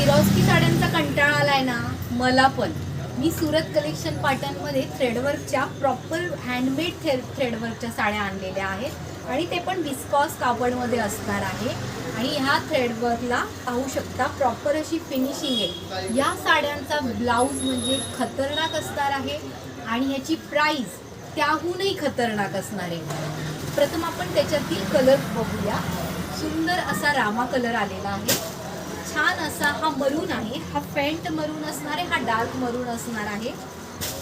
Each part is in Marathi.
फिरॉस्की साड्यांचा कंटाळा आलाय ना, मला पण. मी सुरत कलेक्शन पॅटर्नमध्ये थ्रेडवर्कच्या प्रॉपर हँडमेड थ्रेडवर्कच्या साड्या आणलेल्या आहेत आणि ते पण विस्कॉस कापडमध्ये असणार आहे. आणि ह्या थ्रेडवर्कला पाहू शकता प्रॉपर अशी फिनिशिंग आहे. या साड्यांचा ब्लाऊज म्हणजे खतरनाक असणार आहे आणि ह्याची प्राईस त्याहूनही खतरनाक असणार आहे. प्रथम आपण त्याच्यातील कलर बघूया. सुंदर असा रामा कलर आलेला आहे. छान असा हा मरून आहे, हा फेंट मरून असणार आहे, हा डार्क मरून असणार आहे.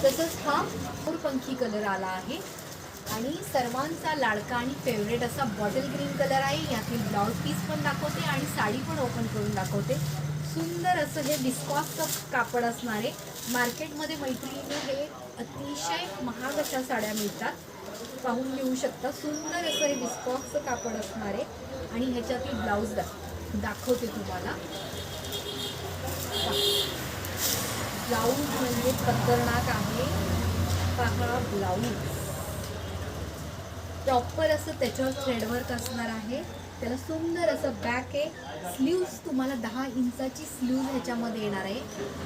तसंच हा मोरपंखी कलर आला आहे आणि सर्वांचा लाडका आणि फेवरेट असा बॉटल ग्रीन कलर आहे. यातील ब्लाऊज पीस पण दाखवते आणि साडी पण ओपन करून दाखवते. सुंदर असं हे विस्कॉसचं कापड असणार आहे. मार्केटमध्ये मैत्रिणी हे अतिशय महाग अशा साड्या मिळतात, पाहून घेऊ शकता. सुंदर असं हे विस्कॉसचं कापड असणार आहे आणि ह्याच्यातील ब्लाऊज दाखवते तुम्हाला. ब्लाऊज म्हणजे खतरनाक आहे. पहा ब्लाऊज प्रॉपर असं त्याच्यावर थ्रेडवर्क असणार आहे. त्याला सुंदर असं बॅक आहे. स्लीव्स तुम्हाला 10 इंचाची स्लीव्ज ह्याच्यामध्ये येणार आहे.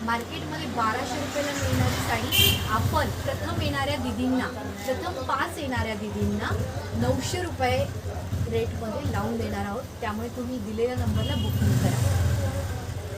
मार्केटमध्ये 1200 रुपयाला मिळणारी साडी आपण प्रथम येणाऱ्या दीदींना, प्रथम 5 येणाऱ्या दीदींना 900 रुपये रेटमध्ये लावून देणार आहोत. त्यामुळे तुम्ही दिलेल्या नंबरला बुकिंग करा.